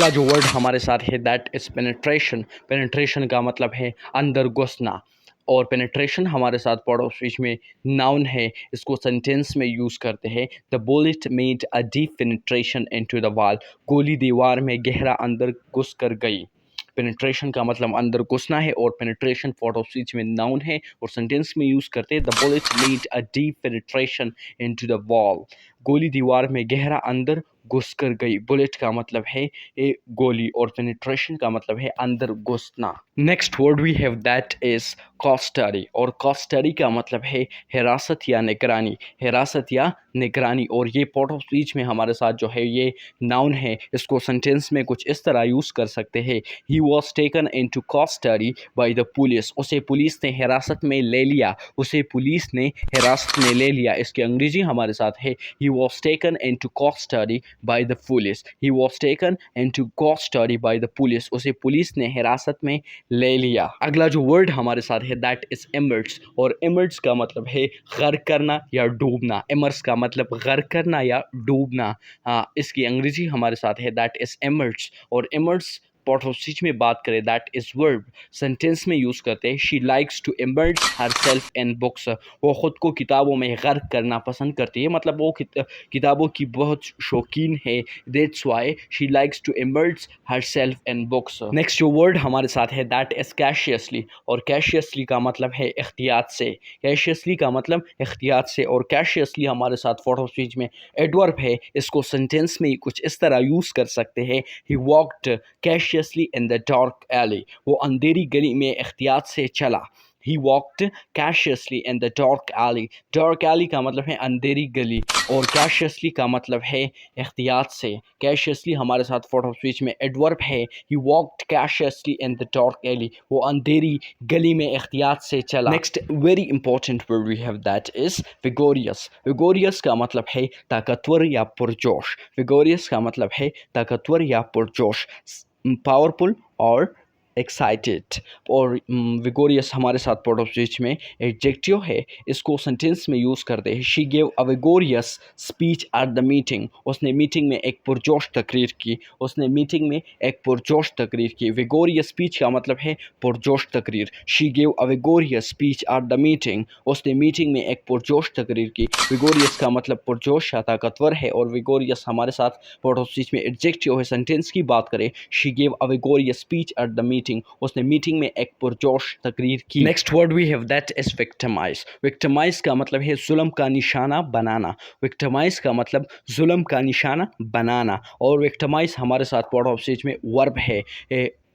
अगला जो वर्ड हमारे साथ है दैट इज़ पेनिट्रेशन। पेनिट्रेशन का मतलब है अंदर घुसना, और पेनिट्रेशन हमारे साथ पार्ट ऑफ स्पीच में नाउन है। इसको सेंटेंस में यूज़ करते हैं। The bullet made a deep penetration into the wall. गोली दीवार में गहरा अंदर घुस कर गई। पेनिट्रेशन का मतलब अंदर घुसना है, और पेनिट्रेशन पार्ट ऑफ स्पीच में नाउन है और सेंटेंस में यूज़ करते हैं। The bullet made a deep penetration into the wall. गोली दीवार में गहरा अंदर घुस कर गई। बुलेट का मतलब है गोली, और पेनिट्रेशन का मतलब है अंदर घुसना। Next word we have that is custody, और कस्टडी का मतलब है हिरासत या निगरानी। हिरासत या निगरानी, और ये पार्ट ऑफ स्पीच में हमारे साथ जो है ये नाउन है। इसको सेंटेंस में कुछ इस तरह यूज़ कर सकते हैं। He was taken into custody by the police. उसे पुलिस ने हिरासत में ले लिया। उसे पुलिस ने हिरासत में ले लिया। इसकी अंग्रेजी हमारे साथ है he was taken into custody by the police. He was taken into custody by the police. उसे पुलिस ने हिरासत में ले लिया। अगला जो वर्ड हमारे साथ है दैट इज इमर्स, और इमर्स का मतलब है गर्क करना या डूबना। इमर्स का मतलब गर्क करना या डूबना। इसकी अंग्रेजी हमारे साथ है दैट इज इमर्स, और इमर्स पार्ट ऑफ स्पीच में बात करें दैट इज वर्ब। सेंटेंस में यूज़ करते हैं। She likes to immerse herself in books. वो ख़ुद को किताबों में गर्क करना पसंद करती है, मतलब वो किताबों की बहुत शौकीन है। That's why she likes to immerse herself in books. Next जो वर्ड हमारे साथ है दैट इज कैशियसली, और कैशियसली का मतलब है एहतियात से। कैशियसली का मतलब एहतियात से, और कैशियसली हमारे साथ पार्ट ऑफ स्पीच में एडवर्ब है। इसको सेंटेंस में कुछ इस तरह यूज़ कर सकते हैं। He walked cautiously in the dark alley. वो अंधेरी गली में एहतियात से चला। He walked cautiously in the dark alley. Dark alley का मतलब है अंधेरी गली, और cautiously का मतलब है एहतियात से। Cautiously हमारे साथ पार्ट ऑफ स्पीच में एडवर्ब है। He walked cautiously in the dark alley. वो अंधेरी गली में एहतियात से चला। Next very important word we have that is vigorous. Vigorous का मतलब है ताकतवर या पुरजोश। Vigorous का मतलब है ताकतवर या पुरजोश, पावरफुल और एक्साइटेड। और विगोरियस हमारे साथ पार्ट ऑफ स्पीच में एडजेक्टिव है। इसको सेंटेंस में यूज़ करते हैं। She gave a vigorous speech at the meeting. उसने मीटिंग में एक पुरजोश तकरीर की। उसने मीटिंग में एक पुरजोश तकरीर की। विगोरियस स्पीच का मतलब है पुरजोश तकरीर। She gave a vigorous speech at the meeting. उसने मीटिंग में एक पुरजोश तकरीर की। विगोरियस का मतलब पुरजोश या ताकतवर है, और विगोरियस हमारे साथ पार्ट ऑफ स्पीच में एडजेक्टिव है। सेंटेंस की बात करें, she gave a vigorous speech at the meeting. उसने मीटिंग में एक पुरजोश तकरीर की। Next word we have that is victimize. Victimize का मतलब है जुल्म का निशाना बनाना। विक्टिमाइज का मतलब जुल्म का निशाना बनाना, और विक्टिमाइज हमारे साथ पार्ट ऑफ स्पीच में वर्ब है।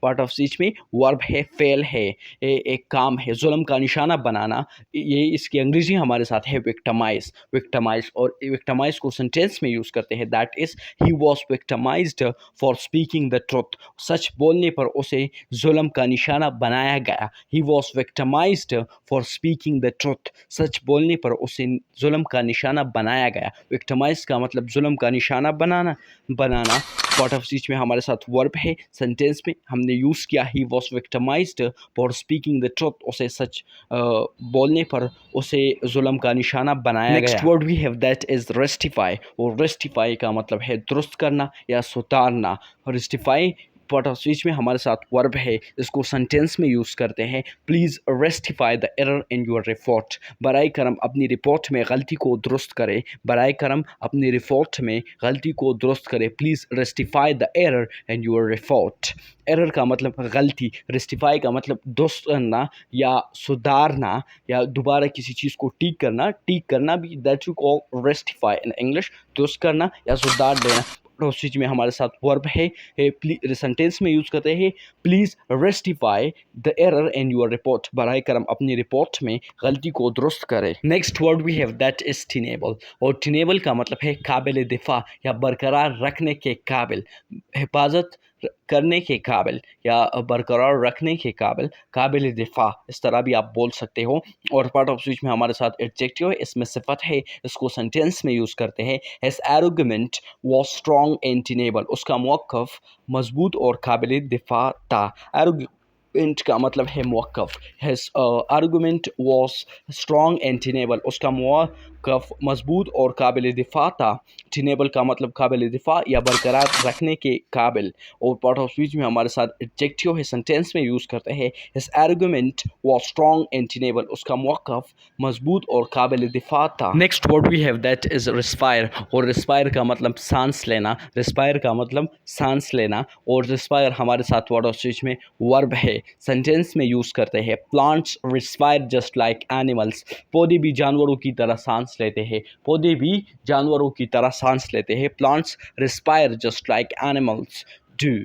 पार्ट ऑफ स्पीच में वर्ब है, फेल है, एक काम है। जुल्म का निशाना बनाना, ये इसकी अंग्रेजी हमारे साथ है विक्टिमाइज। विक्टिमाइज, और विक्टिमाइज को सेंटेंस में यूज़ करते हैं that is he was victimized for speaking the truth. सच बोलने पर उसे जुल्म का निशाना बनाया गया। He was victimized for speaking the truth. सच बोलने पर उसे जुल्म का निशाना बनाया गया। विक्टिमाइज का मतलब जुल्म का निशाना बनाना पार्ट ऑफ स्पीच में हमारे साथ वर्ब है। सेंटेंस में हमने यूज़ किया ही was victimized for speaking the truth. उसे सच बोलने पर उसे जुल्म का निशाना बनाया गया। Next word we have that is rectify, और रेस्टिफाई का मतलब है दुरुस्त करना या सुधारना। रेस्टिफाई पार्ट ऑफ स्पीच में हमारे साथ वर्ब है। इसको सेंटेंस में यूज़ करते हैं। Please rectify the error in your report. बराए करम अपनी रिपोर्ट में गलती को दुरुस्त करें। बराए करम अपनी रिपोर्ट में गलती को दुरुस्त करें। Please rectify the error in your report. Error का मतलब गलती, रेस्टिफाई का मतलब दुरुस्त करना या सुधारना, या दोबारा किसी चीज़ को ठीक करना भी that you call rectify in English. दुरुस्त करना या सुधार देना। प्रोसीज में हमारे साथ वर्ब है। सेंटेंस में यूज़ करते हैं please rectify the error in your report. बराए करम अपनी रिपोर्ट में गलती को दुरुस्त करें। Next word we have that is tenable, और टीनेबल का मतलब है काबिल दिफा या बरकरार रखने के काबिल, हिफाजत करने के काबिल या बरकरार रखने के काबिल, काबिल दिफा, इस तरह भी आप बोल सकते हो। और पार्ट ऑफ स्पीच में हमारे साथ एडजेक्टिव है, इसमें सिफत है। इसको सेंटेंस में यूज़ करते हैं। His argument was strong and tenable. उसका मौक़िफ़ मजबूत और काबिल दिफा था। इंट का मतलब है मौक़िफ़। His argument was strong and tenable, उसका मौक़िफ़ मजबूत और काबिल दिफा था। टेनेबल का मतलब काबिल दिफा या बरकरार रखने के काबिल। और पार्ट ऑफ स्पीच में हमारे साथ एडजेक्टिव है, सेंटेंस में यूज़ करते हैं। His argument was strong and tenable, उसका मौक़िफ़ मजबूत और काबिल दिफा था। Next word we have that is respire, और रिस्पायर का मतलब सांस लेना। रिस्पायर का मतलब सांस लेना, और रिस्पायर हमारे साथ वर्ड ऑफ स्पीच में वर्ब है, सेंटेंस में यूज़ करते हैं। Plants respire just like animals, पौधे भी जानवरों की तरह सांस लेते हैं। पौधे भी जानवरों की तरह सांस लेते हैं। Plants respire just like animals do,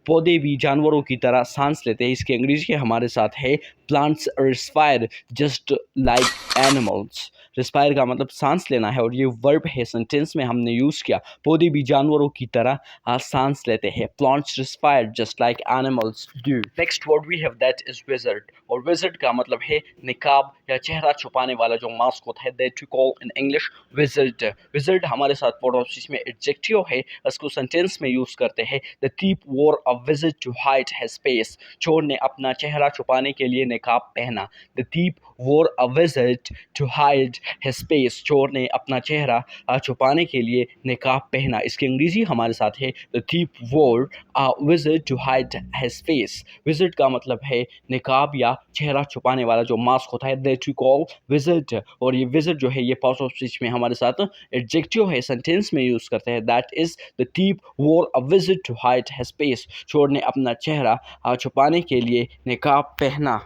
पौधे भी जानवरों की तरह सांस लेते हैं। इसके अंग्रेजी हमारे साथ है plants respire just like animals. Respire का मतलब सांस लेना है, और ये वर्ब है, सेंटेंस में हमने यूज़ किया। पौधे भी जानवरों की तरह सांस लेते हैं। Plants respire just like animals do. Next word we have that is vizard, और विजर्ड का मतलब है निकाब या चेहरा छुपाने वाला जो मास्क होता है, that we call in English vizard. Vizard हमारे साथ वर्ड ऑफ स्पीच में एडजेक्टिव है, इसको सेंटेंस में यूज़ करते हैं। The thief wore a vizard to hide his face, चोर ने अपना चेहरा छुपाने के लिए निकाब पहना। The thief wore a vizard to hide his face, चोर ने अपना चेहरा छुपाने के लिए निकाब पहना। इसकी अंग्रेजी हमारे साथ है the thief wore a vizard to hide his face. Vizard का मतलब है निकाब या चेहरा छुपाने वाला जो मास्क होता है, दैट वी कॉल विजर्ड। और ये विजर्ड जो है ये पार्ट ऑफ स्पीच में हमारे साथ एडजेक्टिव है, सेंटेंस में यूज़ करते हैं। That is the thief wore a vizard to hide his face, चोर ने अपना चेहरा छुपाने के लिए निकाब पहना।